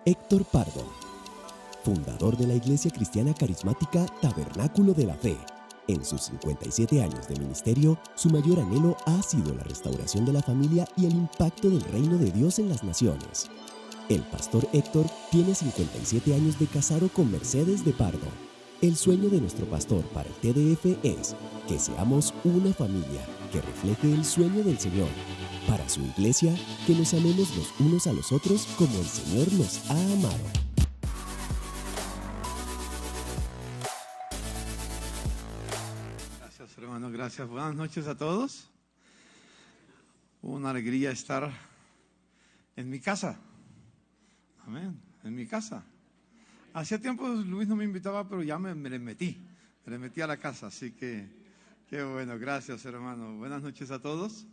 Héctor Pardo, fundador de la Iglesia Cristiana Carismática Tabernáculo de la Fe. En sus 57 años de ministerio, su mayor anhelo ha sido la restauración de la familia y el impacto del reino de Dios en las naciones. El pastor Héctor tiene 57 años de casado con Mercedes de Pardo. El sueño de nuestro pastor para el TDF es que seamos una familia que refleje el sueño del Señor. Para su iglesia, que nos amemos los unos a los otros como el Señor nos ha amado. Gracias, hermano, gracias. Buenas noches a todos. Una alegría estar en mi casa. Amén, en mi casa. Hacía tiempo Luis no me invitaba, pero ya me le metí a la casa, así que qué bueno, gracias, hermano. Buenas noches a todos.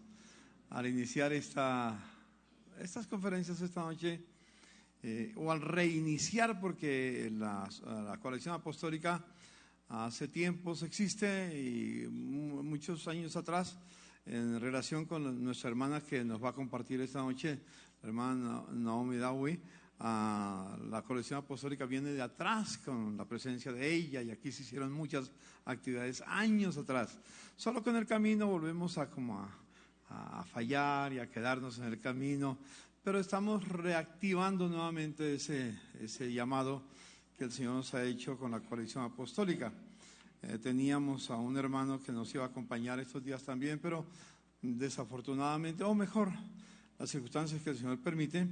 Al iniciar estas conferencias esta noche, o al reiniciar, porque la colección apostólica hace tiempos existe y muchos años atrás, en relación con nuestra hermana que nos va a compartir esta noche, la hermana Naomi Dawi. La colección apostólica viene de atrás con la presencia de ella, y aquí se hicieron muchas actividades años atrás. Solo que en el camino volvemos a fallar y a quedarnos en el camino, pero estamos reactivando nuevamente ese llamado que el Señor nos ha hecho con la colección apostólica. Teníamos a un hermano que nos iba a acompañar estos días también, pero desafortunadamente, o mejor, las circunstancias que el Señor permite,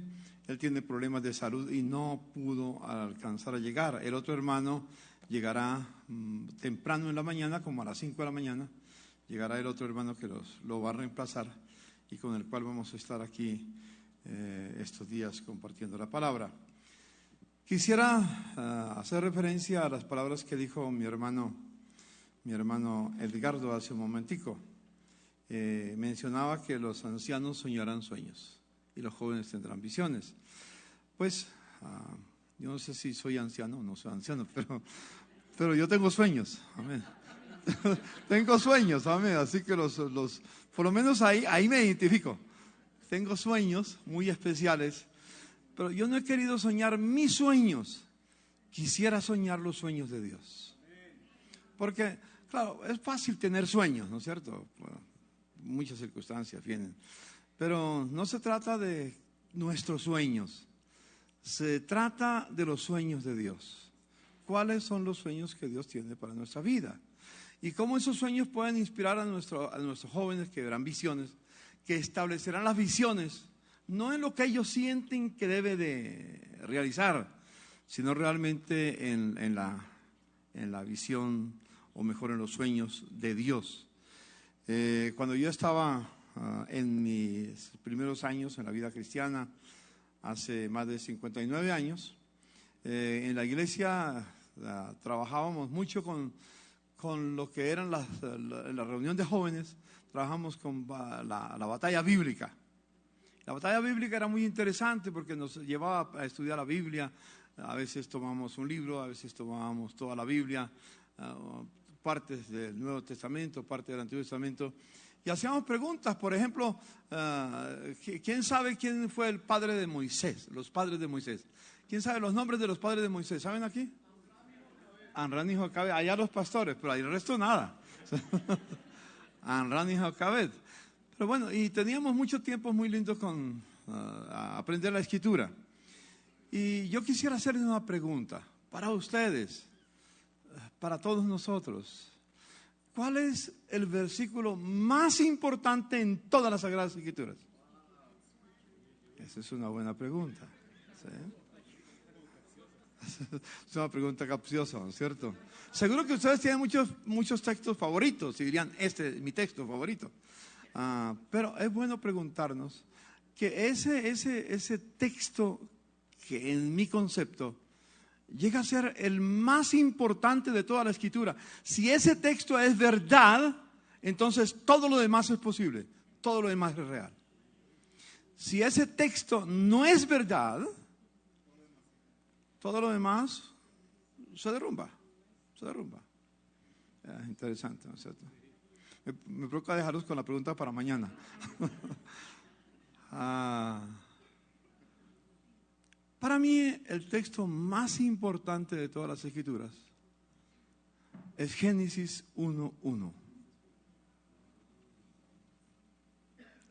él tiene problemas de salud y no pudo alcanzar a llegar. El otro hermano llegará temprano en la mañana, como a las 5 de la mañana, llegará el otro hermano que lo va a reemplazar y con el cual vamos a estar aquí estos días compartiendo la palabra. Quisiera hacer referencia a las palabras que dijo mi hermano Edgardo hace un momentico. Mencionaba que los ancianos soñarán sueños y los jóvenes tendrán visiones. Pues yo no sé si soy anciano o no soy anciano, pero yo tengo sueños, amén. Tengo sueños, amén, así que por lo menos ahí me identifico. Tengo sueños muy especiales, pero yo no he querido soñar mis sueños, quisiera soñar los sueños de Dios. Porque, claro, es fácil tener sueños, ¿no es cierto? Bueno, muchas circunstancias vienen, pero no se trata de nuestros sueños, se trata de los sueños de Dios. ¿Cuáles son los sueños que Dios tiene para nuestra vida? Y cómo esos sueños pueden inspirar a nuestros jóvenes que verán visiones, que establecerán las visiones, no en lo que ellos sienten que debe de realizar, sino realmente en la visión, o mejor en los sueños de Dios. Cuando yo estaba en mis primeros años en la vida cristiana, hace más de 59 años, en la iglesia trabajábamos mucho con lo que eran la reunión de jóvenes. Trabajamos con la batalla bíblica. La batalla bíblica era muy interesante porque nos llevaba a estudiar la Biblia. A veces tomábamos un libro, a veces tomábamos toda la Biblia, partes del Nuevo Testamento, parte del Antiguo Testamento, y hacíamos preguntas. Por ejemplo, ¿quién sabe quién fue el padre de Moisés? Los padres de Moisés. ¿Quién sabe los nombres de los padres de Moisés? ¿Saben aquí? Amram y Jocabed. Allá los pastores, pero ahí el resto nada. Amram y Jocabed. Pero bueno, y teníamos muchos tiempos muy lindos con aprender la escritura. Y yo quisiera hacerles una pregunta para ustedes, para todos nosotros. ¿Cuál es el versículo más importante en todas las Sagradas Escrituras? Esa es una buena pregunta, ¿sí? Es una pregunta capciosa, ¿no es cierto? Seguro que ustedes tienen muchos textos favoritos y dirían, este es mi texto favorito. Pero es bueno preguntarnos que ese texto que en mi concepto llega a ser el más importante de toda la Escritura. Si ese texto es verdad, entonces todo lo demás es posible, todo lo demás es real. Si ese texto no es verdad, todo lo demás se derrumba. Es interesante, ¿no es cierto? Me provoca dejaros con la pregunta para mañana. Para mí, el texto más importante de todas las Escrituras es Génesis 1:1.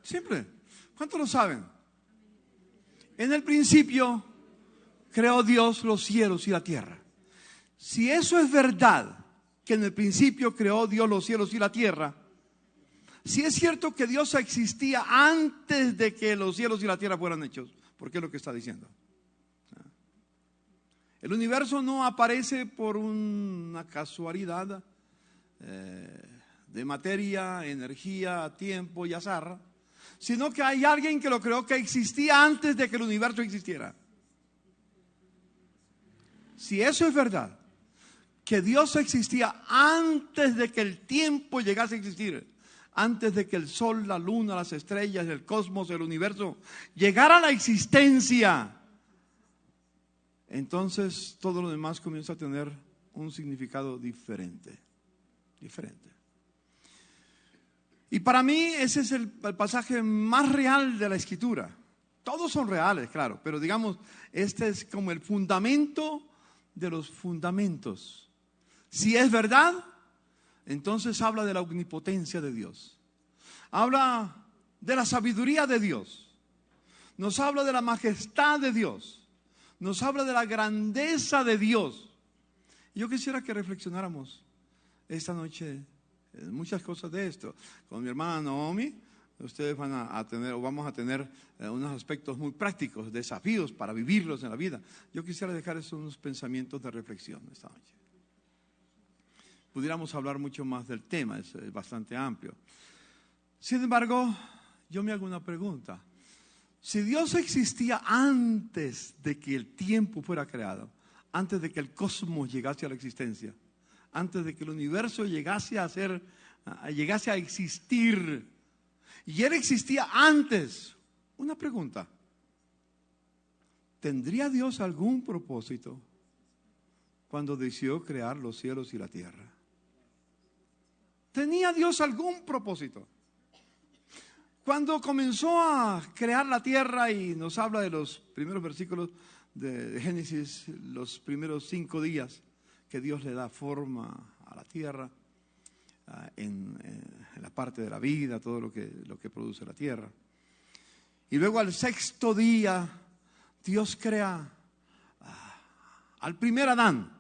Simple. ¿Cuántos lo saben? En el principio creó Dios los cielos y la tierra. Si eso es verdad, que en el principio creó Dios los cielos y la tierra, si es cierto que Dios existía antes de que los cielos y la tierra fueran hechos, ¿por qué es lo que está diciendo? El universo no aparece por una casualidad de materia, energía, tiempo y azar, sino que hay alguien que lo creó, que existía antes de que el universo existiera. Si eso es verdad, que Dios existía antes de que el tiempo llegase a existir, antes de que el sol, la luna, las estrellas, el cosmos, el universo llegara a la existencia, entonces todo lo demás comienza a tener un significado diferente. Y para mí ese es el pasaje más real de la Escritura. Todos son reales, claro, pero digamos, este es como el fundamento de los fundamentos. Si es verdad, entonces habla de la omnipotencia de Dios. Habla de la sabiduría de Dios. Nos habla de la majestad de Dios. Nos habla de la grandeza de Dios. Yo quisiera que reflexionáramos esta noche en muchas cosas de esto. Con mi hermana Naomi, ustedes van a tener, o vamos a tener unos aspectos muy prácticos, desafíos para vivirlos en la vida. Yo quisiera dejar esos unos pensamientos de reflexión esta noche. Pudiéramos hablar mucho más del tema, es bastante amplio. Sin embargo, yo me hago una pregunta. Si Dios existía antes de que el tiempo fuera creado, antes de que el cosmos llegase a la existencia, antes de que el universo llegase a existir, y Él existía antes, una pregunta: ¿tendría Dios algún propósito cuando decidió crear los cielos y la tierra? ¿Tenía Dios algún propósito? Cuando comenzó a crear la tierra, y nos habla de los primeros versículos de Génesis, los primeros 5 días que Dios le da forma a la tierra, en la parte de la vida, todo lo que produce la tierra. Y luego al 6º día, Dios crea al primer Adán.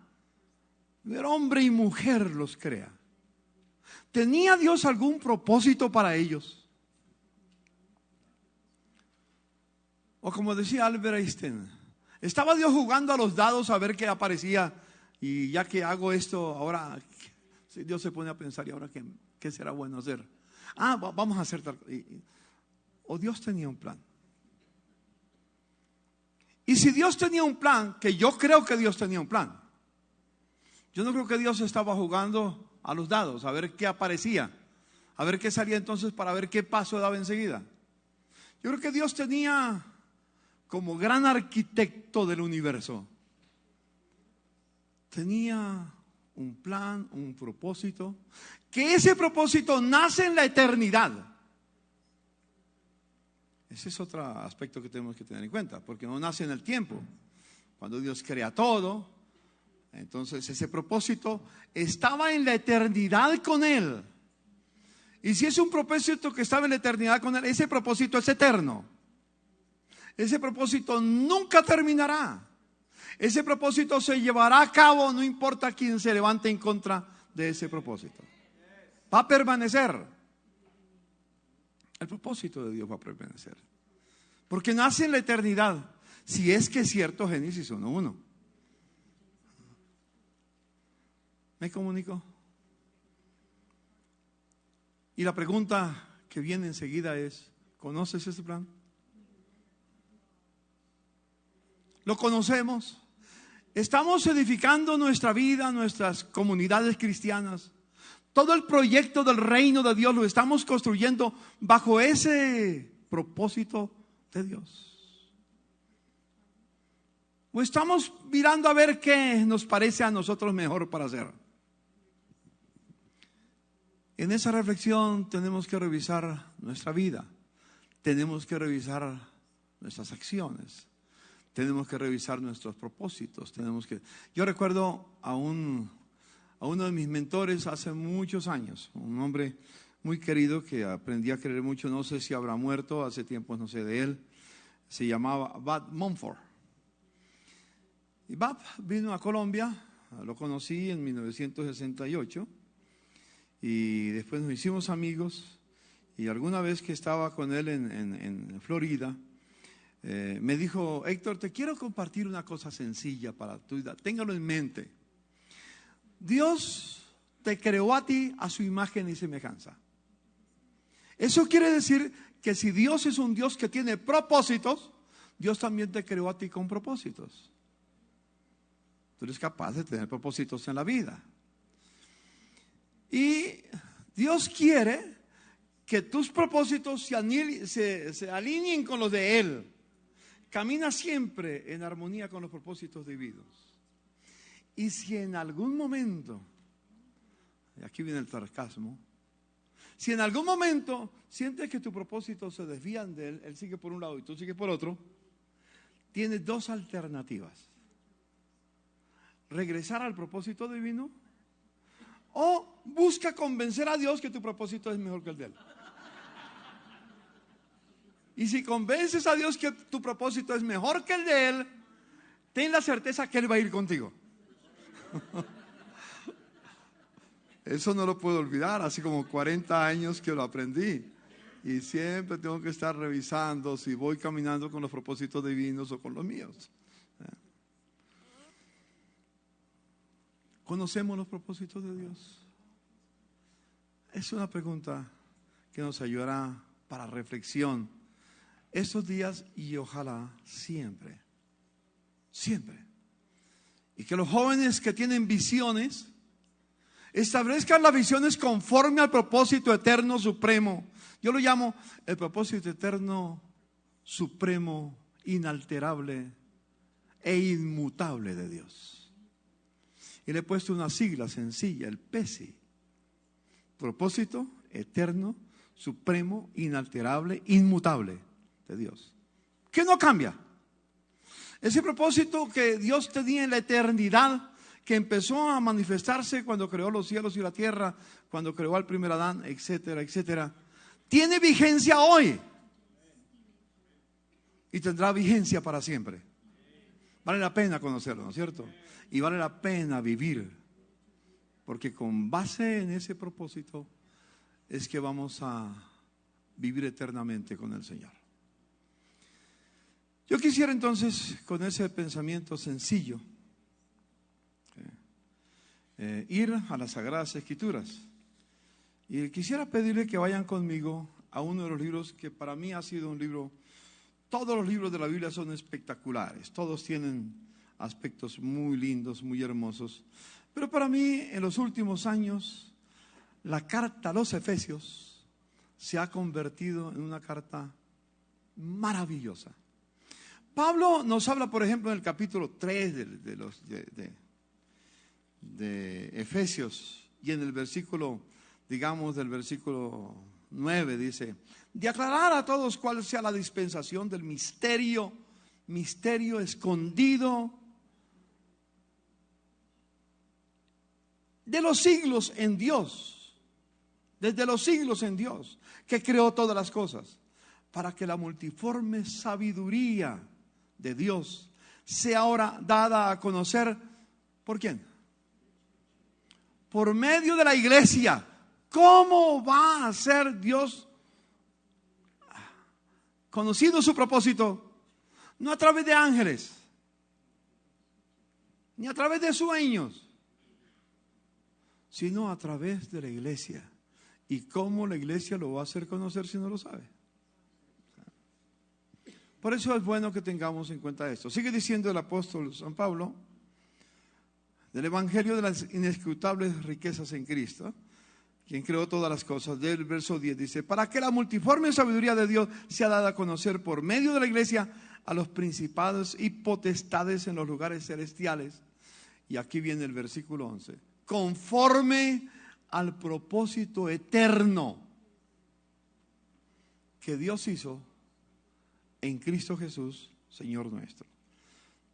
Primer hombre y mujer los crea. ¿Tenía Dios algún propósito para ellos? O como decía Albert Einstein, ¿estaba Dios jugando a los dados a ver qué aparecía? Y ya que hago esto, ahora Dios se pone a pensar, ¿y ahora qué será bueno hacer? Vamos a hacer tal cosa. O Dios tenía un plan. Y si Dios tenía un plan, que yo creo que Dios tenía un plan, yo no creo que Dios estaba jugando a los dados, a ver qué aparecía, a ver qué salía entonces, para ver qué paso daba enseguida. Yo creo que Dios tenía, como gran arquitecto del universo, tenía un plan, un propósito, que ese propósito nace en la eternidad. Ese es otro aspecto que tenemos que tener en cuenta, porque no nace en el tiempo. Cuando Dios crea todo, entonces ese propósito estaba en la eternidad con Él. Y si es un propósito que estaba en la eternidad con Él, ese propósito es eterno. Ese propósito nunca terminará. Ese propósito se llevará a cabo, no importa quién se levante en contra de ese propósito. Va a permanecer. El propósito de Dios va a permanecer. Porque nace en la eternidad. Si es que es cierto Génesis 1:1. ¿Me comunico? Y la pregunta que viene enseguida es: ¿conoces ese plan? ¿Lo conocemos? ¿Estamos edificando nuestra vida, nuestras comunidades cristianas? Todo el proyecto del reino de Dios lo estamos construyendo bajo ese propósito de Dios. ¿O estamos mirando a ver qué nos parece a nosotros mejor para hacer? En esa reflexión tenemos que revisar nuestra vida, tenemos que revisar nuestras acciones, Tenemos que revisar nuestros propósitos. Yo recuerdo a uno de mis mentores hace muchos años, un hombre muy querido que aprendí a querer mucho, no sé si habrá muerto, hace tiempo no sé de él, se llamaba Bob Mumford. Y Bob vino a Colombia, lo conocí en 1968 y después nos hicimos amigos, y alguna vez que estaba con él en Florida, me dijo: Héctor, te quiero compartir una cosa sencilla para tu vida, téngalo en mente. Dios te creó a ti a su imagen y semejanza. Eso quiere decir que si Dios es un Dios que tiene propósitos, Dios también te creó a ti con propósitos. Tú eres capaz de tener propósitos en la vida. Y Dios quiere que tus propósitos se alineen con los de Él. Camina siempre en armonía con los propósitos divinos. Y si en algún momento, y aquí viene el sarcasmo, si en algún momento sientes que tus propósitos se desvían de Él, Él sigue por un lado y tú sigues por otro, tienes dos alternativas: regresar al propósito divino, o busca convencer a Dios que tu propósito es mejor que el de Él. Y si convences a Dios que tu propósito es mejor que el de Él, ten la certeza que Él va a ir contigo. Eso no lo puedo olvidar, así como 40 años que lo aprendí. Y siempre tengo que estar revisando si voy caminando con los propósitos divinos o con los míos. ¿Conocemos los propósitos de Dios? Es una pregunta que nos ayudará para reflexión estos días y ojalá siempre. Siempre. Y que los jóvenes que tienen visiones establezcan las visiones conforme al propósito eterno supremo. Yo lo llamo el propósito eterno supremo, inalterable e inmutable de Dios. Y le he puesto una sigla sencilla, el PESI. Propósito eterno, supremo, inalterable, inmutable de Dios. Que no cambia. Ese propósito que Dios tenía en la eternidad, que empezó a manifestarse cuando creó los cielos y la tierra, cuando creó al primer Adán, etcétera, etcétera, tiene vigencia hoy y tendrá vigencia para siempre. Vale la pena conocerlo, ¿no es cierto? Y vale la pena vivir, porque con base en ese propósito es que vamos a vivir eternamente con el Señor. Yo quisiera entonces, con ese pensamiento sencillo, ir a las Sagradas Escrituras. Y quisiera pedirle que vayan conmigo a uno de los libros que para mí ha sido un libro. Todos los libros de la Biblia son espectaculares, todos tienen aspectos muy lindos, muy hermosos. Pero para mí, en los últimos años, la carta a los Efesios se ha convertido en una carta maravillosa. Pablo nos habla, por ejemplo, en el capítulo 3 de Efesios, y en el versículo, digamos, del versículo 9, dice: de aclarar a todos cuál sea la dispensación del misterio escondido de los siglos en Dios, desde los siglos en Dios, que creó todas las cosas, para que la multiforme sabiduría de Dios sea ahora dada a conocer. ¿Por quién? Por medio de la iglesia. ¿Cómo va a ser Dios conocido su propósito? No a través de ángeles, ni a través de sueños, sino a través de la iglesia. ¿Y cómo la iglesia lo va a hacer conocer si no lo sabe? Por eso es bueno que tengamos en cuenta esto. Sigue diciendo el apóstol San Pablo, del Evangelio de las inescrutables riquezas en Cristo, quien creó todas las cosas. Del verso 10 dice: para que la multiforme sabiduría de Dios sea dada a conocer por medio de la iglesia a los principados y potestades en los lugares celestiales. Y aquí viene el versículo 11: conforme al propósito eterno que Dios hizo en Cristo Jesús, Señor nuestro.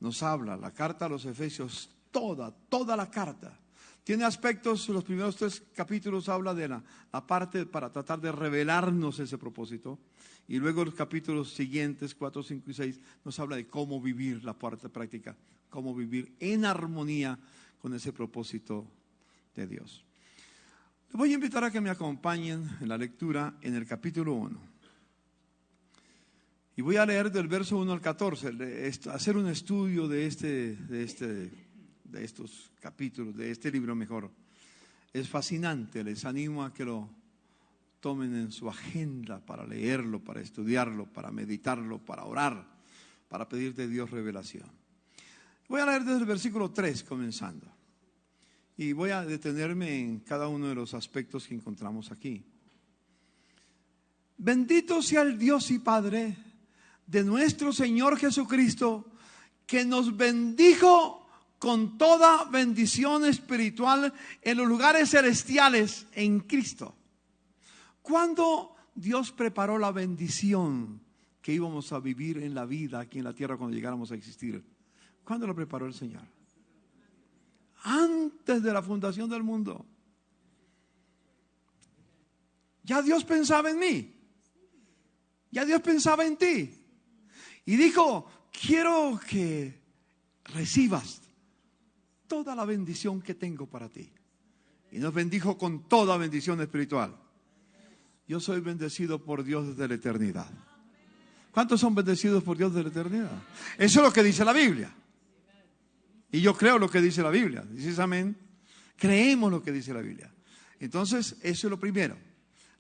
nos habla, la carta a los Efesios, toda la carta. Tiene aspectos, los primeros 3 capítulos habla de la parte para tratar de revelarnos ese propósito. Y luego los capítulos siguientes, 4, 5 y 6, nos habla de cómo vivir la parte práctica, cómo vivir en armonía con ese propósito de Dios. Les voy a invitar a que me acompañen en la lectura en el capítulo 1. Y voy a leer del verso 1 al 14, hacer un estudio de estos capítulos, de este libro mejor. Es fascinante, les animo a que lo tomen en su agenda para leerlo, para estudiarlo, para meditarlo, para orar, para pedir de Dios revelación. Voy a leer desde el versículo 3 comenzando. Y voy a detenerme en cada uno de los aspectos que encontramos aquí. Bendito sea el Dios y Padre de nuestro Señor Jesucristo, que nos bendijo con toda bendición espiritual en los lugares celestiales en Cristo. ¿Cuándo Dios preparó la bendición que íbamos a vivir en la vida aquí en la tierra cuando llegáramos a existir? ¿Cuándo lo preparó el Señor? Antes de la fundación del mundo. Ya Dios pensaba en mí. Ya Dios pensaba en ti. Y dijo, quiero que recibas toda la bendición que tengo para ti. Y nos bendijo con toda bendición espiritual. Yo soy bendecido por Dios desde la eternidad. ¿Cuántos son bendecidos por Dios desde la eternidad? Eso es lo que dice la Biblia. Y yo creo lo que dice la Biblia. ¿Dices amén? Creemos lo que dice la Biblia. Entonces, eso es lo primero.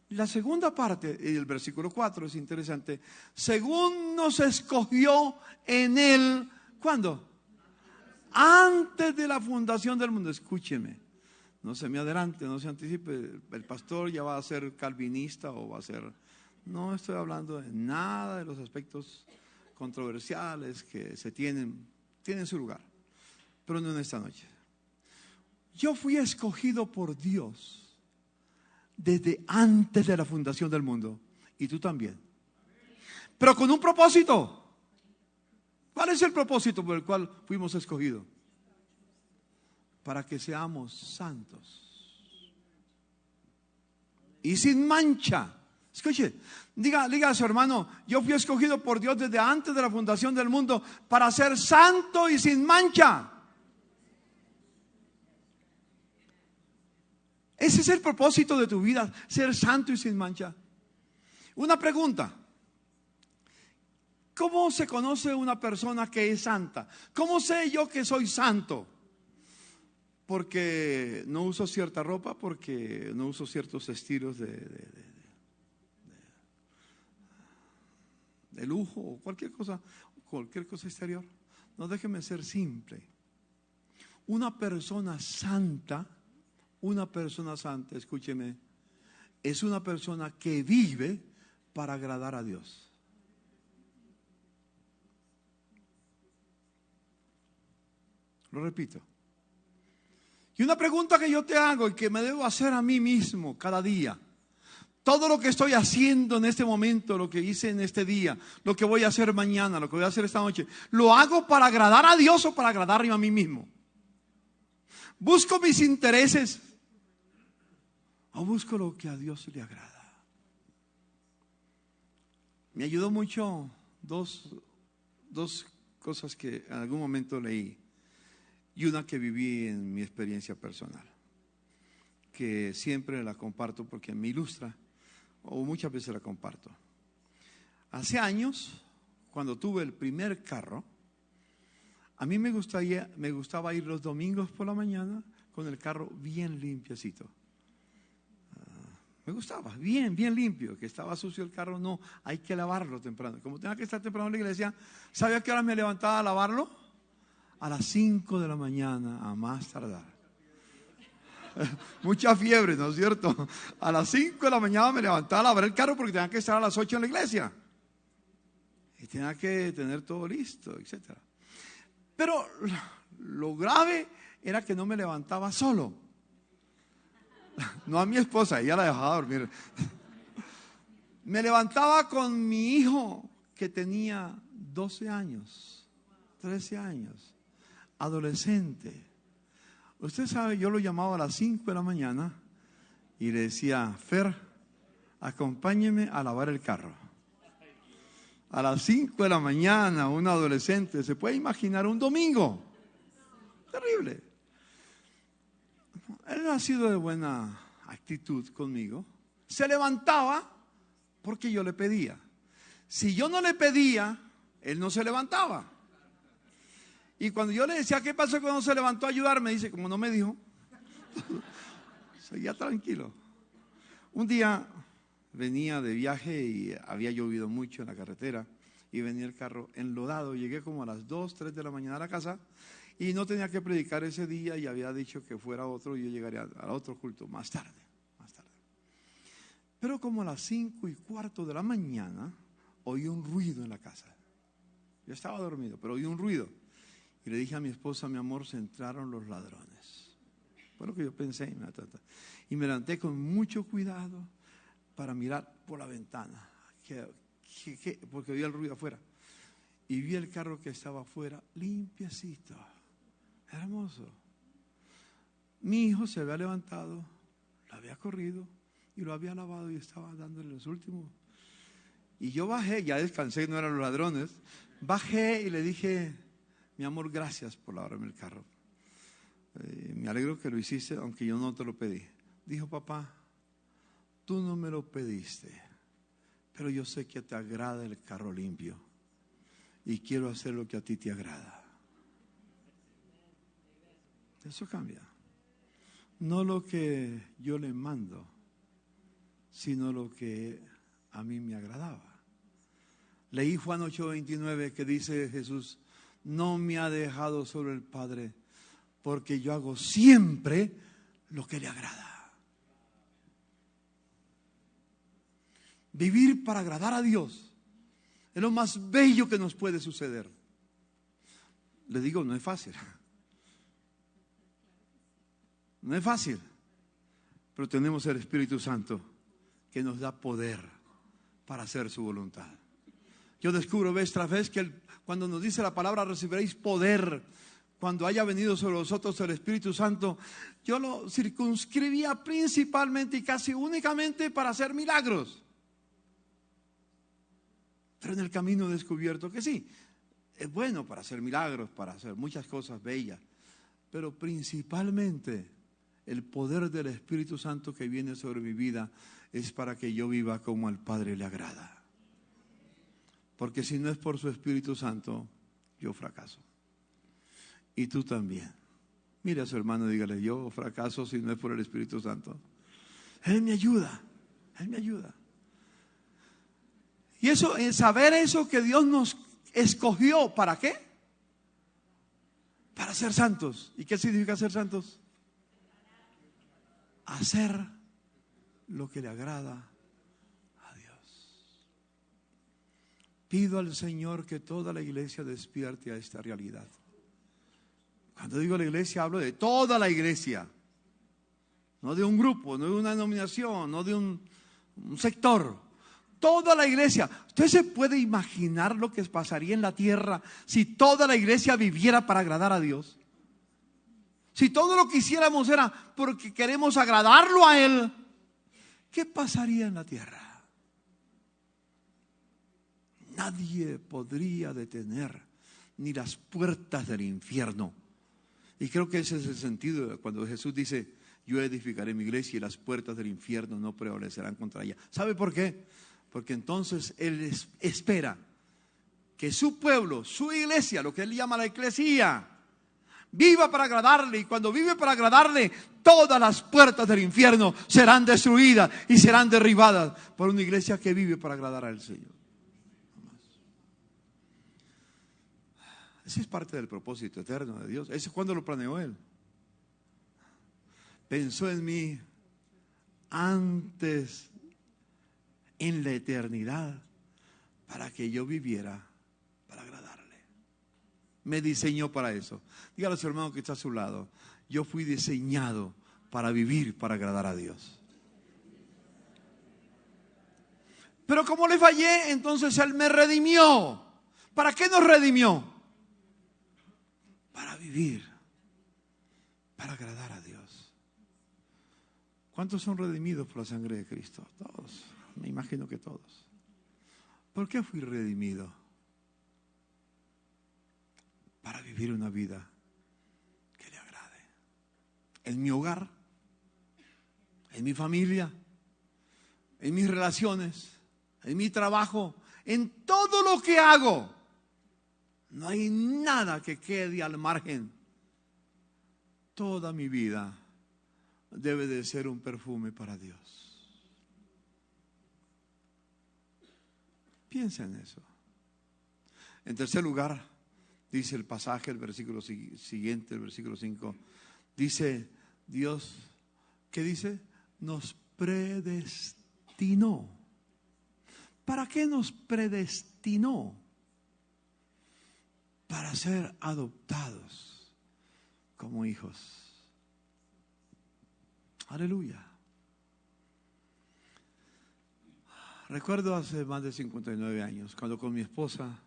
La segunda parte del versículo 4 es interesante. Según nos escogió en Él, ¿cuándo? Antes de la fundación del mundo. Escúcheme. No se me adelante, no se anticipe. El pastor ya va a ser calvinista o va a ser... No estoy hablando de nada de los aspectos controversiales que se tienen su lugar. Pero no en esta noche. Yo fui escogido por Dios desde antes de la fundación del mundo. Y tú también. Pero con un propósito. ¿Cuál es el propósito por el cual fuimos escogidos? Para que seamos santos y sin mancha. Escuche, diga a su hermano, yo fui escogido por Dios desde antes de la fundación del mundo para ser santo y sin mancha. Ese es el propósito de tu vida, ser santo y sin mancha. Una pregunta. ¿Cómo se conoce una persona que es santa? ¿Cómo sé yo que soy santo? Porque no uso cierta ropa, porque no uso ciertos estilos de lujo o cualquier cosa exterior. No, déjeme ser simple. Una persona santa, escúcheme, es una persona que vive para agradar a Dios. Lo repito. Y una pregunta que yo te hago y que me debo hacer a mí mismo cada día. Todo lo que estoy haciendo en este momento, lo que hice en este día, lo que voy a hacer mañana, lo que voy a hacer esta noche, ¿lo hago para agradar a Dios o para agradarme a mí mismo? ¿Busco mis intereses o busco lo que a Dios le agrada? Me ayudó mucho dos cosas que en algún momento leí. Y una que viví en mi experiencia personal, que siempre la comparto porque me ilustra, o muchas veces la comparto. Hace años, cuando tuve el primer carro, a mí me gustaba ir los domingos por la mañana con el carro bien limpiecito. Me gustaba, bien limpio, que estaba sucio el carro, no, hay que lavarlo temprano. Como tenía que estar temprano en la iglesia, ¿sabe a qué hora me levantaba a lavarlo? A las 5 de la mañana, a más tardar. Mucha fiebre, ¿no es cierto? A las 5 de la mañana me levantaba a lavar el carro porque tenía que estar a las 8 en la iglesia. Y tenía que tener todo listo, etc. Pero lo grave era que no me levantaba solo. No a mi esposa, ella la dejaba dormir. Me levantaba con mi hijo que tenía 12 años. 13 años, adolescente. Usted sabe, yo lo llamaba a las 5 de la mañana y le decía: Fer, acompáñeme a lavar el carro. A las 5 de la mañana, un adolescente, ¿se puede imaginar un domingo? Terrible. Él ha sido de buena actitud conmigo. Se levantaba porque yo le pedía. Si yo no le pedía, él no se levantaba. Y cuando yo le decía: ¿qué pasó cuando se levantó a ayudarme? Dice: como no me dijo. Seguía tranquilo. Un día venía de viaje y había llovido mucho en la carretera y venía el carro enlodado. Llegué como a las 2, 3 de la mañana a la casa y no tenía que predicar ese día y había dicho que fuera otro y yo llegaría al otro culto más tarde. Pero como a las 5:15 de la mañana oí un ruido en la casa. Yo estaba dormido, pero oí un ruido. Y le dije a mi esposa: mi amor, se entraron los ladrones. Fue lo que yo pensé. Y me levanté con mucho cuidado para mirar por la ventana, porque oía el ruido afuera. Y vi el carro que estaba afuera, limpiecito, hermoso. Mi hijo se había levantado, lo había corrido y lo había lavado y estaba dándole los últimos. Y yo bajé, ya descansé, no eran los ladrones. Bajé y le dije: mi amor, gracias por lavarme el carro. Me alegro que lo hiciste, aunque yo no te lo pedí. Dijo: papá, tú no me lo pediste, pero yo sé que te agrada el carro limpio y quiero hacer lo que a ti te agrada. Eso cambia. No lo que yo le mando, sino lo que a mí me agradaba. Leí Juan 8:29 que dice Jesús: no me ha dejado solo el Padre, porque yo hago siempre lo que le agrada. Vivir para agradar a Dios es lo más bello que nos puede suceder. Le digo, no es fácil. No es fácil, pero tenemos el Espíritu Santo que nos da poder para hacer su voluntad. Yo descubro vez tras vez que cuando nos dice la palabra: recibiréis poder cuando haya venido sobre vosotros el Espíritu Santo, yo lo circunscribía principalmente y casi únicamente para hacer milagros. Pero en el camino he descubierto que sí, es bueno para hacer milagros, para hacer muchas cosas bellas, pero principalmente el poder del Espíritu Santo que viene sobre mi vida es para que yo viva como al Padre le agrada. Porque si no es por su Espíritu Santo, yo fracaso. Y tú también. Mire a su hermano y dígale: yo fracaso si no es por el Espíritu Santo. Él me ayuda. Él me ayuda. Y eso, saber eso que Dios nos escogió, ¿para qué? Para ser santos. ¿Y qué significa ser santos? Hacer lo que le agrada a Dios. Pido al Señor que toda la iglesia despierte a esta realidad. Cuando digo la iglesia, hablo de toda la iglesia. No de un grupo, no de una denominación, no de un sector. Toda la iglesia. ¿Usted se puede imaginar lo que pasaría en la tierra si toda la iglesia viviera para agradar a Dios? Si todo lo que hiciéramos era porque queremos agradarlo a Él, ¿qué pasaría en la tierra? Nadie podría detener ni las puertas del infierno. Y creo que ese es el sentido de cuando Jesús dice: yo edificaré mi iglesia y las puertas del infierno no prevalecerán contra ella. ¿Sabe por qué? Porque entonces Él espera que su pueblo, su iglesia, lo que Él llama la eclesía, viva para agradarle. Y cuando vive para agradarle, todas las puertas del infierno serán destruidas y serán derribadas por una iglesia que vive para agradar al Señor. Ese es parte del propósito eterno de Dios. Ese es cuando lo planeó Él. Pensó en mí antes, en la eternidad, para que yo viviera para agradarle. Me diseñó para eso. Dígale a su hermano que está a su lado: yo fui diseñado para vivir para agradar a Dios. Pero como le fallé, entonces Él me redimió. ¿Para qué nos redimió? para vivir, para agradar a Dios. ¿Cuántos son redimidos por la sangre de Cristo? Todos, me imagino que todos. ¿Por qué fui redimido? Para vivir una vida que le agrade. En mi hogar, en mi familia, en mis relaciones, en mi trabajo, en todo lo que hago. No hay nada que quede al margen. Toda mi vida debe de ser un perfume para Dios. Piensa en eso. En tercer lugar, dice el pasaje, el versículo siguiente, el versículo 5, dice Dios, ¿qué dice? Nos predestinó. ¿Para qué nos predestinó? Para ser adoptados como hijos. Aleluya. Recuerdo hace más de 59 años, cuando con mi esposa,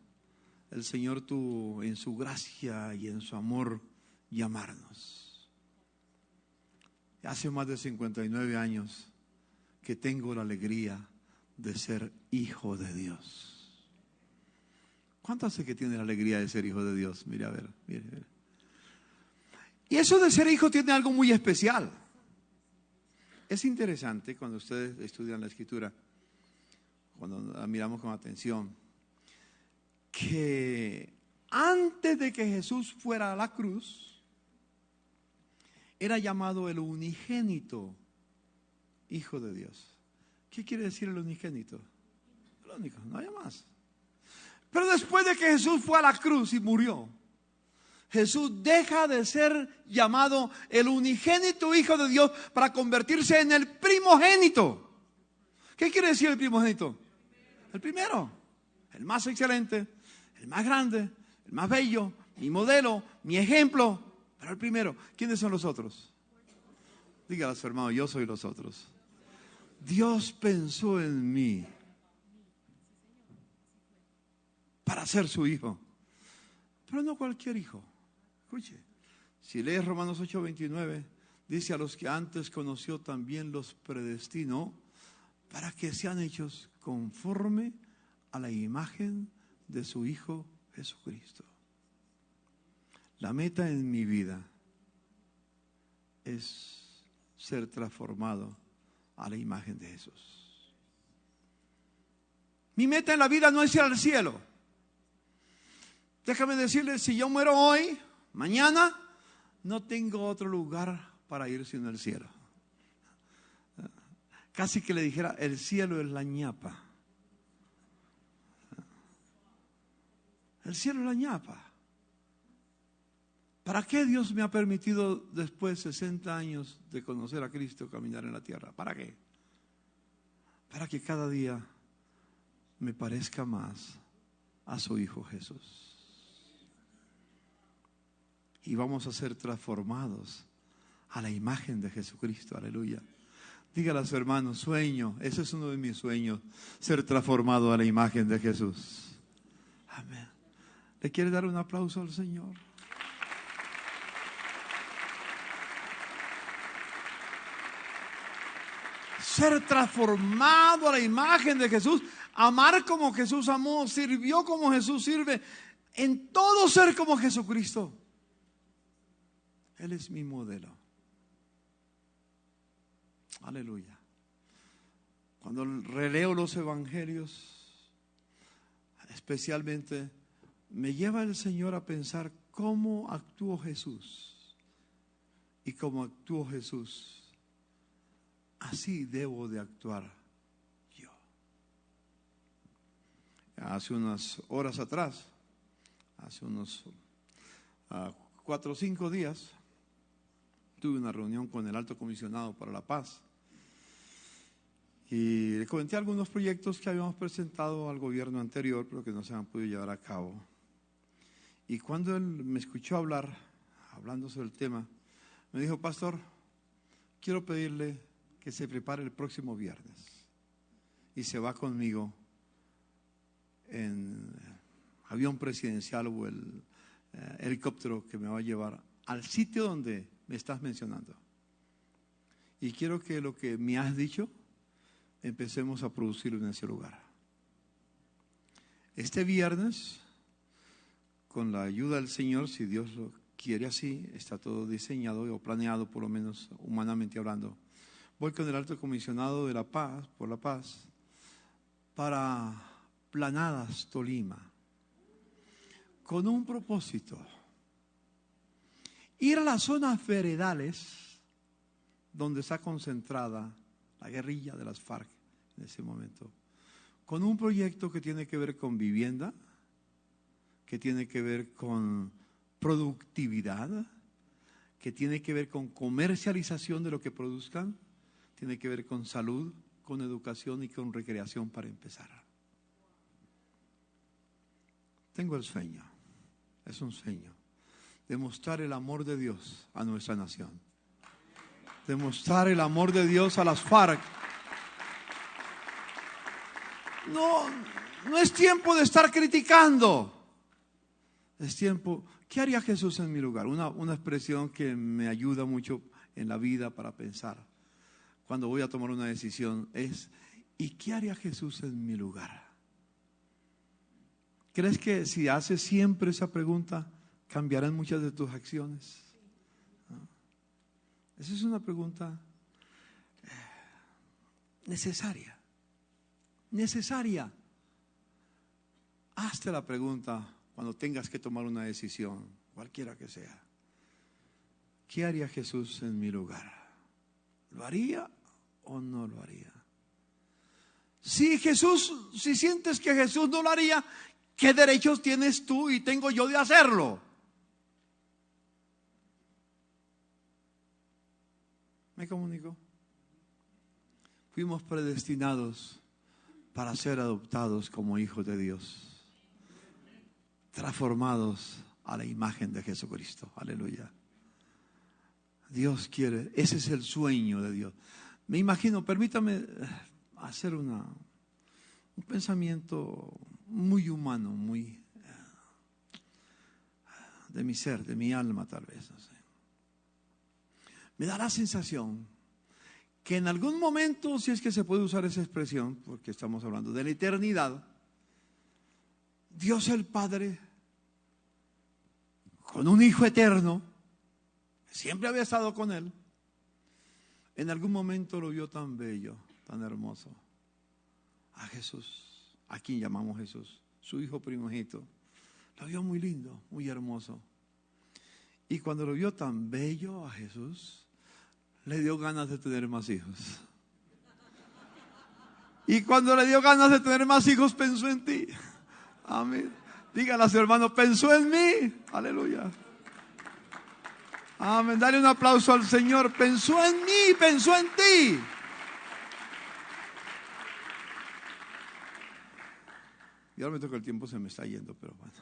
el Señor tuvo en su gracia y en su amor llamarnos. Hace más de 59 años que tengo la alegría de ser hijo de Dios. ¿Cuánto hace que tiene la alegría de ser hijo de Dios? Mire, a ver, mire. Y eso de ser hijo tiene algo muy especial. Es interesante cuando ustedes estudian la Escritura, cuando la miramos con atención, que antes de que Jesús fuera a la cruz, era llamado el unigénito Hijo de Dios. ¿Qué quiere decir el unigénito? El único, no hay más. Pero después de que Jesús fue a la cruz y murió, Jesús deja de ser llamado el unigénito Hijo de Dios para convertirse en el primogénito. ¿Qué quiere decir el primogénito? El primero, el más excelente, el más grande, el más bello, mi modelo, mi ejemplo, pero el primero. ¿Quiénes son los otros? Dígale a su hermano, yo soy los otros. Dios pensó en mí para ser su hijo, pero no cualquier hijo. Escuche, si lees Romanos 8:29, dice: a los que antes conoció también los predestinó para que sean hechos conforme a la imagen de su Hijo Jesucristo. La meta en mi vida es ser transformado a la imagen de Jesús. Mi meta en la vida no es ir al cielo. Déjame decirles, si yo muero hoy, mañana, no tengo otro lugar para ir sino el cielo. Casi que le dijera, el cielo es la ñapa. El cielo es la ñapa. ¿Para qué Dios me ha permitido después de 60 años de conocer a Cristo caminar en la tierra? ¿Para qué? Para que cada día me parezca más a su Hijo Jesús. Y vamos a ser transformados a la imagen de Jesucristo. Aleluya. Dígale a su hermano, sueño, ese es uno de mis sueños, ser transformado a la imagen de Jesús. Amén. ¿Le quiere dar un aplauso al Señor? Ser transformado a la imagen de Jesús, amar como Jesús amó, sirvió como Jesús sirve, en todo ser como Jesucristo. Él es mi modelo. Aleluya. Cuando releo los evangelios, especialmente, me lleva el Señor a pensar cómo actuó Jesús. Y cómo actuó Jesús, así debo de actuar yo. Hace unas horas atrás, hace unos 4 o 5 días, tuve una reunión con el Alto Comisionado para la Paz y le comenté algunos proyectos que habíamos presentado al gobierno anterior, pero que no se han podido llevar a cabo. Y cuando él me escuchó hablando sobre el tema, me dijo: pastor, quiero pedirle que se prepare el próximo viernes y se va conmigo en avión presidencial o helicóptero que me va a llevar al sitio donde me estás mencionando. Y quiero que lo que me has dicho empecemos a producirlo en ese lugar. Este viernes, con la ayuda del Señor, si Dios lo quiere así, está todo diseñado o planeado, por lo menos humanamente hablando. Voy con el alto comisionado de la paz, por la paz, para Planadas, Tolima, con un propósito: ir a las zonas veredales donde está concentrada la guerrilla de las FARC en ese momento, con un proyecto que tiene que ver con vivienda, que tiene que ver con productividad, que tiene que ver con comercialización de lo que produzcan, tiene que ver con salud, con educación y con recreación para empezar. Tengo el sueño, es un sueño, de mostrar el amor de Dios a nuestra nación, de mostrar el amor de Dios a las FARC. No es tiempo de estar criticando. Es tiempo. ¿Qué haría Jesús en mi lugar? Una expresión que me ayuda mucho en la vida para pensar cuando voy a tomar una decisión es: ¿y qué haría Jesús en mi lugar? ¿Crees que si haces siempre esa pregunta cambiarán muchas de tus acciones? ¿No? Esa es una pregunta necesaria. Necesaria. Hazte la pregunta cuando tengas que tomar una decisión, cualquiera que sea. ¿Qué haría Jesús en mi lugar? ¿Lo haría o no lo haría? Si sientes que Jesús no lo haría, ¿qué derechos tienes tú y tengo yo de hacerlo? ¿Me comunico? Fuimos predestinados para ser adoptados como hijos de Dios, transformados a la imagen de Jesucristo. Aleluya. Dios quiere, ese es el sueño de Dios. Me imagino, permítame hacer un pensamiento muy humano, muy de mi ser, de mi alma tal vez, no sé. Me da la sensación que en algún momento, si es que se puede usar esa expresión, porque estamos hablando de la eternidad, Dios el Padre, con un Hijo eterno, que siempre había estado con Él, en algún momento lo vio tan bello, tan hermoso, a Jesús, a quien llamamos Jesús, su Hijo primogénito. Lo vio muy lindo, muy hermoso. Y cuando lo vio tan bello a Jesús, le dio ganas de tener más hijos. Y cuando le dio ganas de tener más hijos, pensó en ti. Amén. Dígale a su hermano: pensó en mí. Aleluya. Amén. Dale un aplauso al Señor. Pensó en mí, pensó en ti. Y ahora me toca el tiempo, se me está yendo, pero bueno.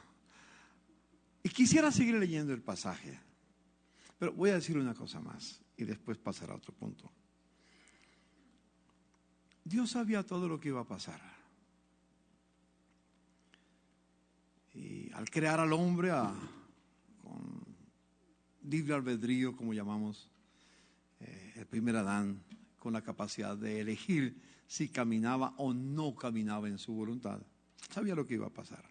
Y quisiera seguir leyendo el pasaje, pero voy a decir una cosa más y después pasar a otro punto. Dios sabía todo lo que iba a pasar. Y al crear al hombre con libre albedrío, como llamamos, el primer Adán, con la capacidad de elegir si caminaba o no caminaba en su voluntad, sabía lo que iba a pasar.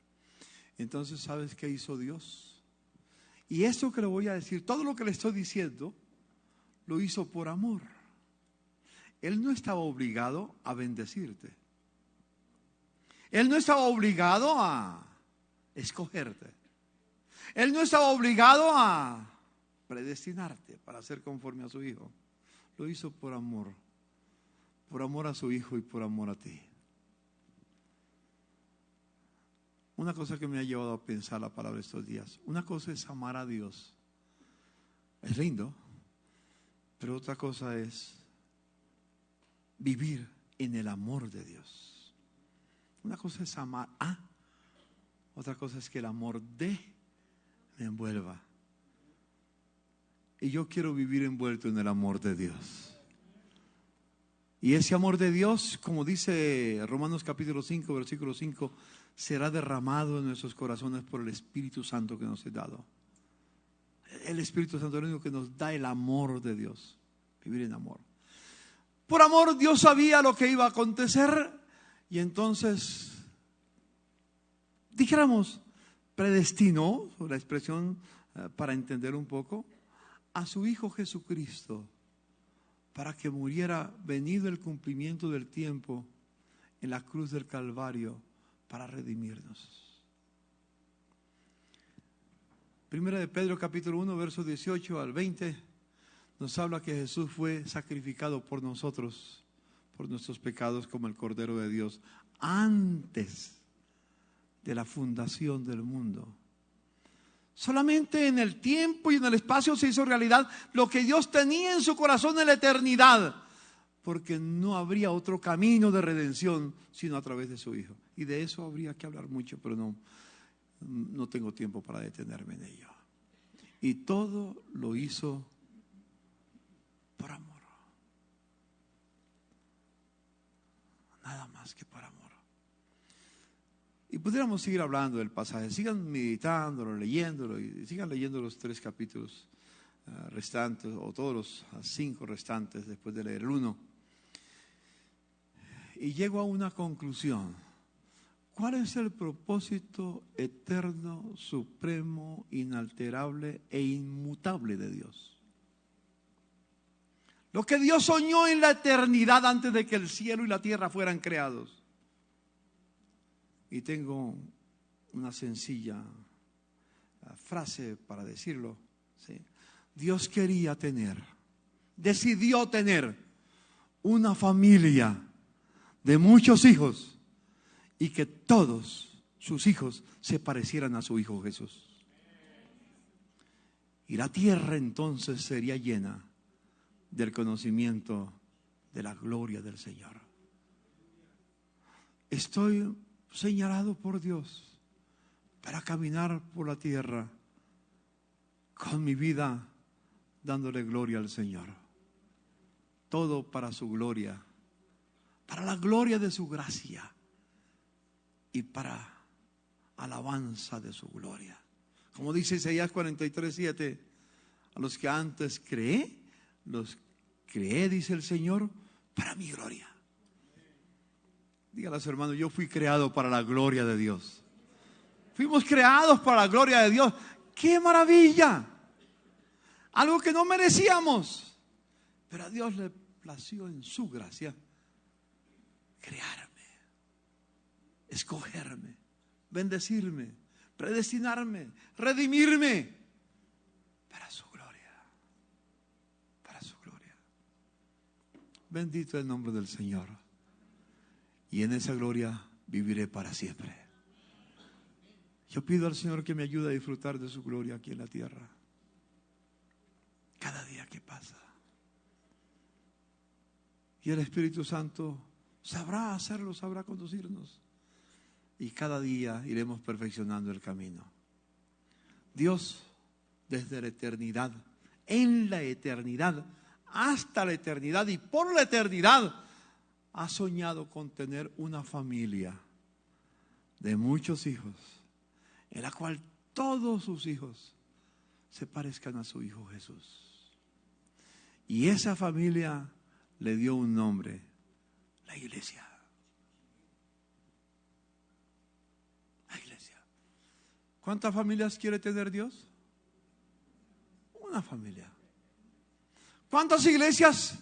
Entonces, ¿sabes qué hizo Dios? Y esto que le voy a decir, todo lo que le estoy diciendo, lo hizo por amor. Él no estaba obligado a bendecirte. Él no estaba obligado a escogerte. Él no estaba obligado a predestinarte para ser conforme a su Hijo. Lo hizo por amor a su Hijo y por amor a ti. Una cosa que me ha llevado a pensar la palabra estos días, una cosa es amar a Dios, es lindo, pero otra cosa es vivir en el amor de Dios. Una cosa es amar a, otra cosa es que el amor de me envuelva. Y yo quiero vivir envuelto en el amor de Dios. Y ese amor de Dios, como dice Romanos capítulo 5, versículo 5, será derramado en nuestros corazones por el Espíritu Santo que nos es dado. El Espíritu Santo es el único que nos da el amor de Dios. Vivir en amor. Por amor, Dios sabía lo que iba a acontecer y entonces, dijéramos, predestinó, la expresión para entender un poco, a su Hijo Jesucristo para que muriera venido el cumplimiento del tiempo en la cruz del Calvario para redimirnos. Primera de Pedro capítulo 1 versos 18 al 20 nos habla que Jesús fue sacrificado por nosotros, por nuestros pecados como el Cordero de Dios antes de la fundación del mundo. Solamente en el tiempo y en el espacio se hizo realidad lo que Dios tenía en su corazón en la eternidad, porque no habría otro camino de redención sino a través de su Hijo. Y de eso habría que hablar mucho, pero no tengo tiempo para detenerme en ello. Y todo lo hizo por amor. Nada más que por amor. Y pudiéramos seguir hablando del pasaje. Sigan meditándolo, leyéndolo y sigan leyendo los 3 capítulos restantes o todos los 5 restantes después de leer el 1. Y llego a una conclusión. ¿Cuál es el propósito eterno, supremo, inalterable e inmutable de Dios? Lo que Dios soñó en la eternidad antes de que el cielo y la tierra fueran creados. Y tengo una sencilla frase para decirlo. ¿Sí? Dios quería decidió tener una familia de muchos hijos y que todos sus hijos se parecieran a su Hijo Jesús. Y la tierra entonces sería llena del conocimiento de la gloria del Señor. Estoy señalado por Dios para caminar por la tierra con mi vida dándole gloria al Señor. Todo para su gloria, para la gloria de su gracia y para alabanza de su gloria. Como dice Isaías 43:7, a los que antes los creé, dice el Señor, para mi gloria. Dígale a su hermano, yo fui creado para la gloria de Dios. Fuimos creados para la gloria de Dios. ¡Qué maravilla! Algo que no merecíamos. Pero a Dios le plació en su gracia crearme, escogerme, bendecirme, predestinarme, redimirme para su gloria. Para su gloria. Bendito el nombre del Señor. Y en esa gloria viviré para siempre. Yo pido al Señor que me ayude a disfrutar de su gloria aquí en la tierra. Cada día que pasa. Y el Espíritu Santo sabrá hacerlo, sabrá conducirnos. Y cada día iremos perfeccionando el camino. Dios, desde la eternidad, en la eternidad, hasta la eternidad y por la eternidad, ha soñado con tener una familia de muchos hijos, en la cual todos sus hijos se parezcan a su Hijo Jesús. Y esa familia le dio un nombre, la iglesia. La iglesia. ¿Cuántas familias quiere tener Dios? Una familia. ¿Cuántas iglesias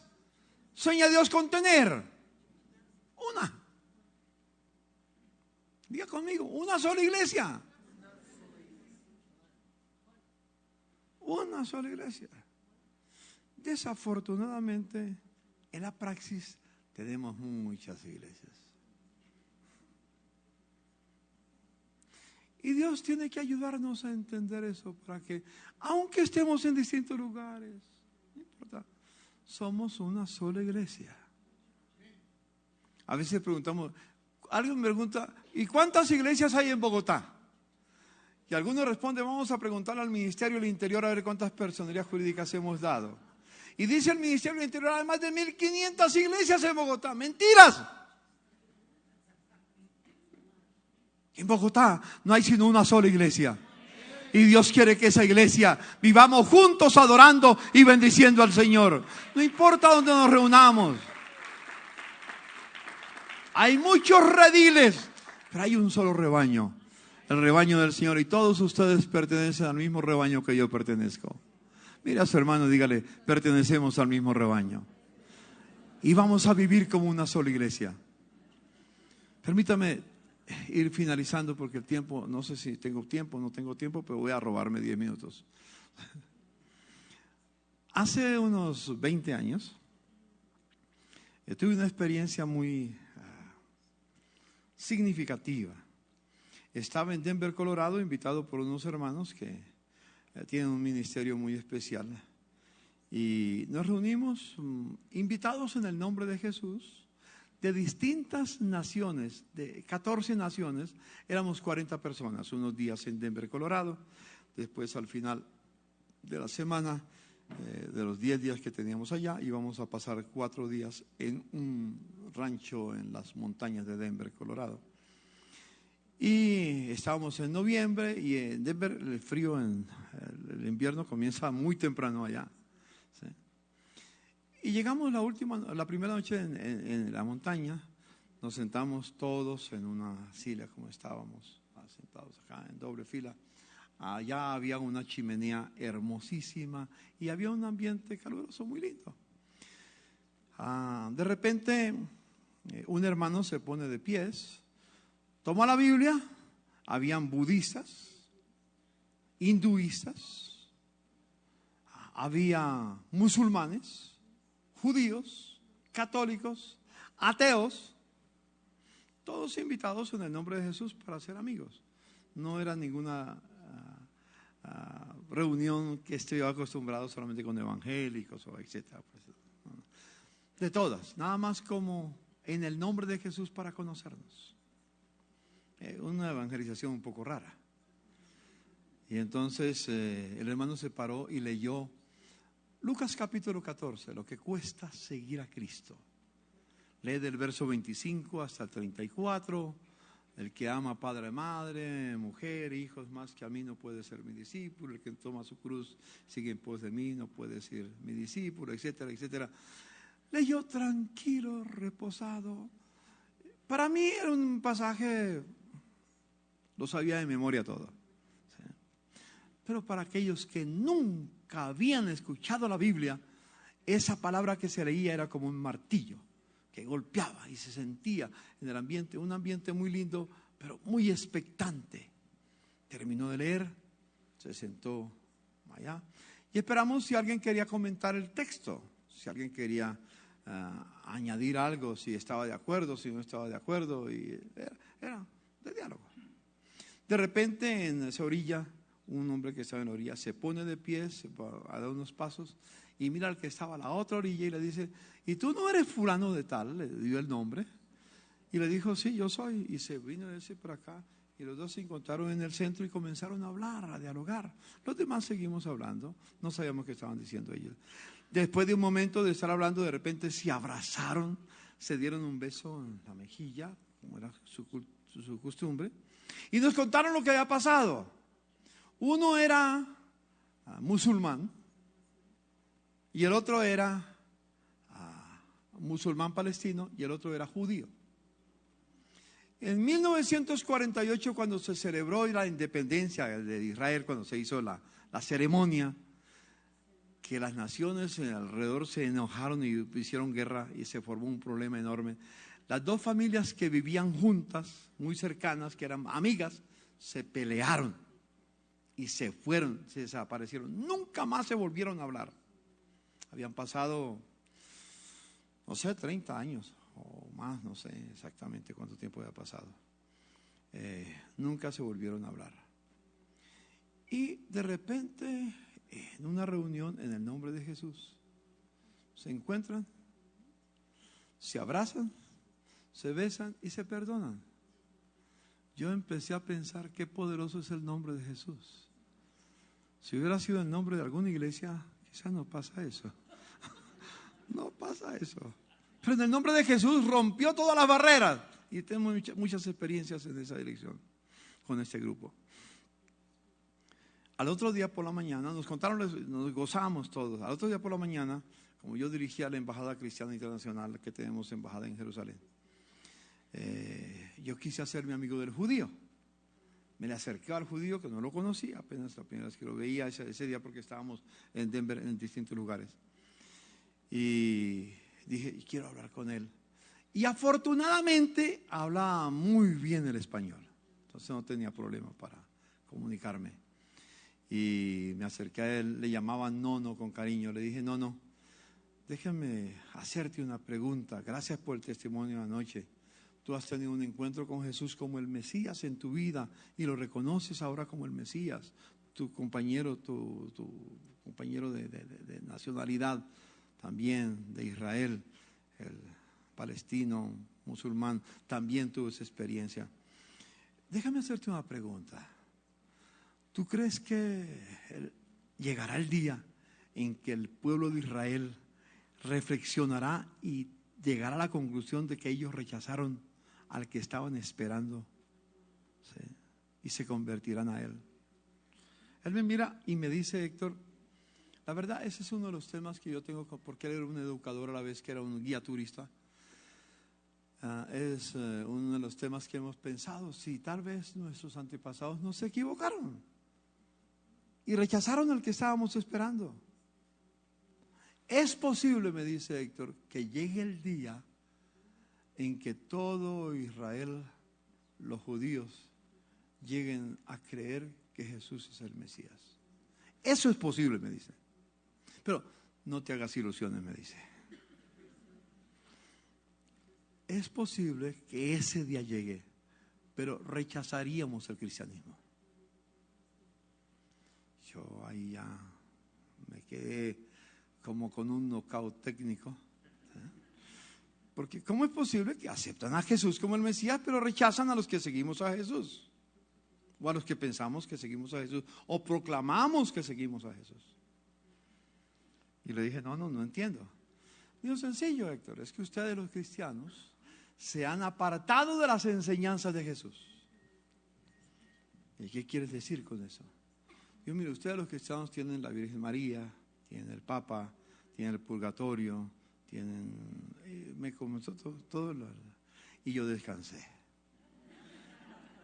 sueña Dios con tener? Una. Diga conmigo, una sola iglesia. Una sola iglesia. Desafortunadamente, en la praxis tenemos muchas iglesias. Y Dios tiene que ayudarnos a entender eso para que, aunque estemos en distintos lugares, no importa, somos una sola iglesia. A veces preguntamos, alguien me pregunta, ¿y cuántas iglesias hay en Bogotá? Y algunos responden, vamos a preguntarle al Ministerio del Interior a ver cuántas personerías jurídicas hemos dado. Y dice el Ministerio del Interior, hay más de 1.500 iglesias en Bogotá. ¡Mentiras! En Bogotá no hay sino una sola iglesia. Y Dios quiere que esa iglesia vivamos juntos adorando y bendiciendo al Señor. No importa dónde nos reunamos. Hay muchos rediles, pero hay un solo rebaño. El rebaño del Señor. Y todos ustedes pertenecen al mismo rebaño que yo pertenezco. Mira a su hermano y dígale, pertenecemos al mismo rebaño. Y vamos a vivir como una sola iglesia. Permítame ir finalizando porque el tiempo, no sé si tengo tiempo o no tengo tiempo, pero voy a robarme 10 minutos. Hace unos 20 años, tuve una experiencia muy significativa. Estaba en Denver, Colorado, invitado por unos hermanos que tienen un ministerio muy especial. Y nos reunimos invitados en el nombre de Jesús, de distintas naciones, de 14 naciones, éramos 40 personas, unos días en Denver, Colorado. Después al final de la semana, de los 10 días que teníamos allá, íbamos a pasar 4 días en un rancho en las montañas de Denver, Colorado. Y estábamos en noviembre y en Denver el frío, el invierno comienza muy temprano allá. ¿Sí? Y llegamos la primera noche en la montaña, nos sentamos todos en una silla como estábamos, sentados acá en doble fila. Allá había una chimenea hermosísima y había un ambiente caluroso muy lindo. De repente un hermano se pone de pies, toma la Biblia, habían budistas, hinduistas, había musulmanes, judíos, católicos, ateos, todos invitados en el nombre de Jesús para ser amigos. No era ninguna reunión que estoy acostumbrado solamente con evangélicos o etcétera. Pues, de todas, nada más como en el nombre de Jesús para conocernos. Una evangelización un poco rara. Y entonces el hermano se paró y leyó Lucas capítulo 14, lo que cuesta seguir a Cristo. Lee del verso 25 hasta el 34. El que ama padre, madre, mujer, hijos más que a mí no puede ser mi discípulo. El que toma su cruz sigue en pos de mí no puede ser mi discípulo, etcétera, etcétera. Leyó tranquilo, reposado. Para mí era un pasaje, lo sabía de memoria todo. ¿Sí? Pero para aquellos que nunca habían escuchado la Biblia, esa palabra que se leía era como un martillo que golpeaba y se sentía en el ambiente, un ambiente muy lindo, pero muy expectante. Terminó de leer, se sentó allá y esperamos si alguien quería comentar el texto, si alguien quería añadir algo, si estaba de acuerdo, si no estaba de acuerdo, y era de diálogo. De repente en esa orilla, un hombre que estaba en la orilla se pone de pie, se va a dar unos pasos y mira al que estaba a la otra orilla y le dice: ¿y tú no eres fulano de tal? Le dio el nombre y le dijo: sí, yo soy. Y se vino ese por acá y los dos se encontraron en el centro y comenzaron a hablar, a dialogar. Los demás seguimos hablando, no sabíamos qué estaban diciendo ellos. Después de un momento de estar hablando, de repente se abrazaron, se dieron un beso en la mejilla, como era su costumbre, y nos contaron lo que había pasado. Uno era musulmán y el otro era musulmán palestino y el otro era judío. En 1948, cuando se celebró la independencia de Israel, cuando se hizo la ceremonia, que las naciones alrededor se enojaron y hicieron guerra y se formó un problema enorme. Las dos familias que vivían juntas, muy cercanas, que eran amigas, se pelearon y se fueron, se desaparecieron. Nunca más se volvieron a hablar. Habían pasado, no sé, 30 años o más, no sé exactamente cuánto tiempo había pasado. Nunca se volvieron a hablar. Y de repente, en una reunión en el nombre de Jesús, se encuentran, se abrazan, se besan y se perdonan. Yo empecé a pensar qué poderoso es el nombre de Jesús. Si hubiera sido el nombre de alguna iglesia, quizás no pasa eso. No pasa eso. Pero en el nombre de Jesús rompió todas las barreras. Y tenemos muchas experiencias en esa dirección con este grupo. Al otro día por la mañana, nos contaron, nos gozamos todos. Al otro día por la mañana, como yo dirigía la Embajada Cristiana Internacional que tenemos embajada en Jerusalén, yo quise hacerme amigo del judío. Me le acerqué al judío que no lo conocía, apenas la primera vez que lo veía ese día porque estábamos en Denver en distintos lugares. Y dije, quiero hablar con él. Y afortunadamente hablaba muy bien el español. Entonces no tenía problema para comunicarme. Y me acerqué a él, le llamaba Nono con cariño. Le dije, Nono, déjame hacerte una pregunta. Gracias por el testimonio de anoche. Tú has tenido un encuentro con Jesús como el Mesías en tu vida y lo reconoces ahora como el Mesías. Tu compañero de nacionalidad también de Israel, el palestino, musulmán, también tuvo esa experiencia. Déjame hacerte una pregunta. ¿Tú crees que llegará el día en que el pueblo de Israel reflexionará y llegará a la conclusión de que ellos rechazaron al que estaban esperando, ¿sí? Y se convertirán a él? Él me mira y me dice, Héctor, la verdad ese es uno de los temas que yo tengo, porque él era un educador a la vez que era un guía turista. Es uno de los temas que hemos pensado, si tal vez nuestros antepasados no se equivocaron y rechazaron al que estábamos esperando. Es posible, me dice Héctor, que llegue el día en que todo Israel, los judíos, lleguen a creer que Jesús es el Mesías. Eso es posible, me dice. Pero no te hagas ilusiones, me dice. Es posible que ese día llegue, pero rechazaríamos el cristianismo. Yo ahí ya me quedé como con un knockout técnico. Porque ¿cómo es posible que aceptan a Jesús como el Mesías, pero rechazan a los que seguimos a Jesús? O a los que pensamos que seguimos a Jesús, o proclamamos que seguimos a Jesús. Y le dije, no entiendo. Digo, sencillo, Héctor, es que ustedes los cristianos se han apartado de las enseñanzas de Jesús. ¿Y qué quieres decir con eso? Yo, mire, ustedes los cristianos tienen la Virgen María, tienen el Papa, tienen el purgatorio, me comenzó todo y yo descansé.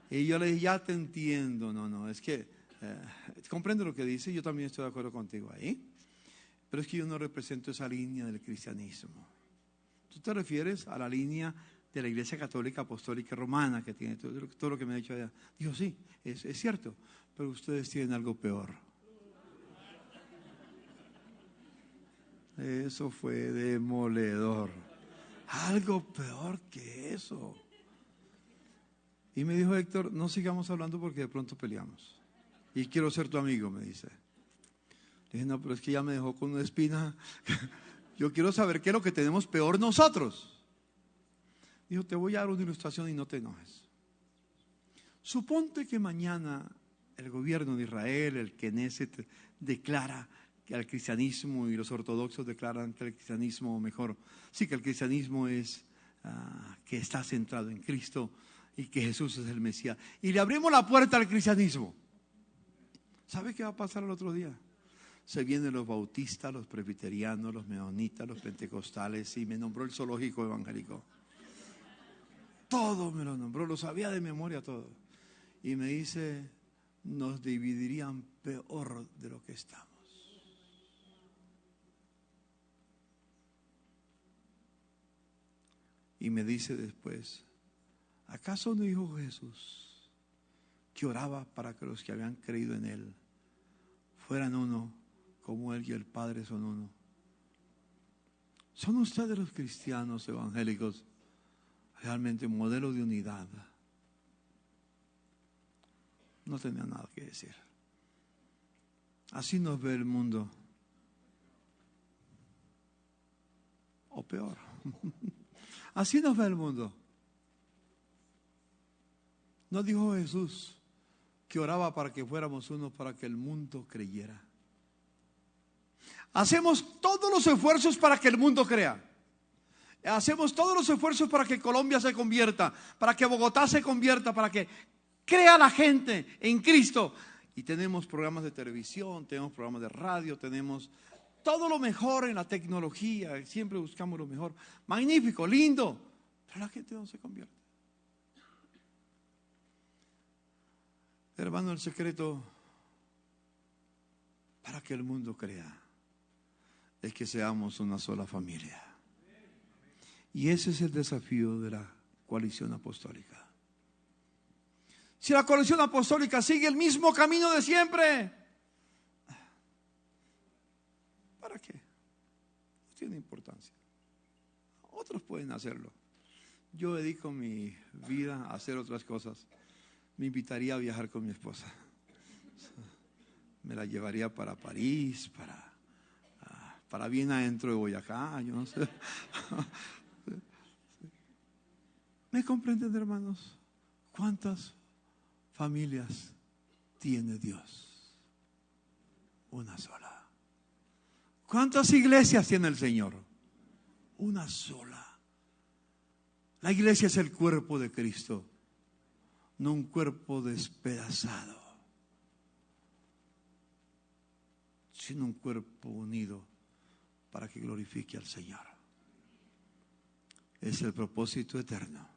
Y yo le dije, ya te entiendo, no, es que comprendo lo que dice, yo también estoy de acuerdo contigo ahí, pero es que yo no represento esa línea del cristianismo. Tú te refieres a la línea de la Iglesia Católica, Apostólica y Romana, que tiene todo lo que me ha dicho allá. Dijo, sí, es cierto, pero ustedes tienen algo peor. Eso fue demoledor. Algo peor que eso. Y me dijo, Héctor, no sigamos hablando porque de pronto peleamos. Y quiero ser tu amigo, me dice. Le dije, no, pero es que ya me dejó con una espina. Yo quiero saber qué es lo que tenemos peor nosotros. Dijo, te voy a dar una ilustración y no te enojes. Suponte que mañana el gobierno de Israel, el Knesset, declara que el cristianismo y los ortodoxos declaran que el cristianismo, mejor, sí, que el cristianismo es que está centrado en Cristo y que Jesús es el Mesías. Y le abrimos la puerta al cristianismo. ¿Sabe qué va a pasar el otro día? Se vienen los bautistas, los presbiterianos, los menonitas, los pentecostales, y me nombró el zoológico evangélico. Todo me lo nombró, lo sabía de memoria todo. Y me dice, nos dividirían peor de lo que estamos. Y me dice después, ¿acaso no dijo Jesús que oraba para que los que habían creído en Él fueran uno, como Él y el Padre son uno? ¿Son ustedes los cristianos evangélicos realmente un modelo de unidad? No tenía nada que decir. Así nos ve el mundo. O peor. Así nos ve el mundo. ¿No dijo Jesús que oraba para que fuéramos uno para que el mundo creyera? Hacemos todos los esfuerzos para que el mundo crea. Hacemos todos los esfuerzos para que Colombia se convierta, para que Bogotá se convierta, para que crea la gente en Cristo. Y tenemos programas de televisión, tenemos programas de radio, tenemos todo lo mejor en la tecnología. Siempre buscamos lo mejor. Magnífico, lindo. Pero la gente no se convierte. Hermano, el secreto para que el mundo crea es que seamos una sola familia. Y ese es el desafío de la coalición apostólica. Si la coalición apostólica sigue el mismo camino de siempre, ¿para qué? No tiene importancia. Otros pueden hacerlo. Yo dedico mi vida a hacer otras cosas. Me invitaría a viajar con mi esposa. Me la llevaría para París, para Viena dentro de Boyacá, yo no sé. ¿Me comprenden, hermanos? ¿Cuántas familias tiene Dios? Una sola. ¿Cuántas iglesias tiene el Señor? Una sola. La iglesia es el cuerpo de Cristo, no un cuerpo despedazado, sino un cuerpo unido para que glorifique al Señor. Es el propósito eterno,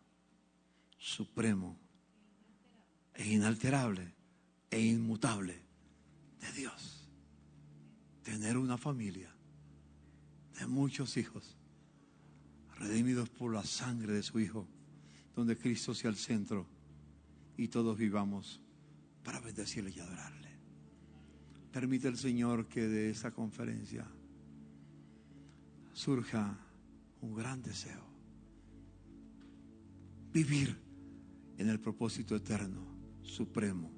supremo e inalterable e inmutable de Dios. Tener una familia de muchos hijos redimidos por la sangre de su Hijo, donde Cristo sea el centro y todos vivamos para bendecirle y adorarle. Permite el Señor que de esta conferencia surja un gran deseo: vivir en el propósito eterno, supremo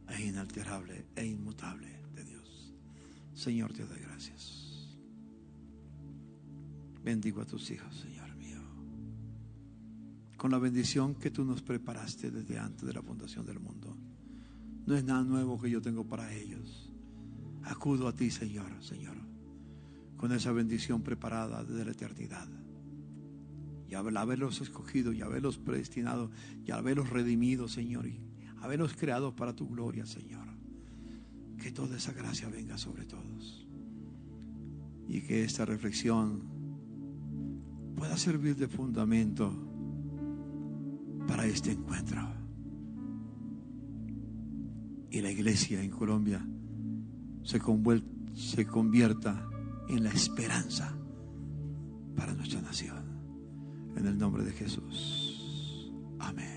e inalterable e inmutable de Dios. Señor, te doy gracias. Bendigo a tus hijos, Señor mío, con la bendición que tú nos preparaste desde antes de la fundación del mundo. No es nada nuevo que yo tengo para ellos. Acudo a ti, Señor, con esa bendición preparada desde la eternidad. Y al haberlos escogido, y haberlos predestinado, y haberlos redimido, Señor, y haberlos creado para tu gloria, Señor. Que toda esa gracia venga sobre todos. Y que esta reflexión pueda servir de fundamento para este encuentro. Y la iglesia en Colombia se convierta en la esperanza para nuestra nación. En el nombre de Jesús. Amén.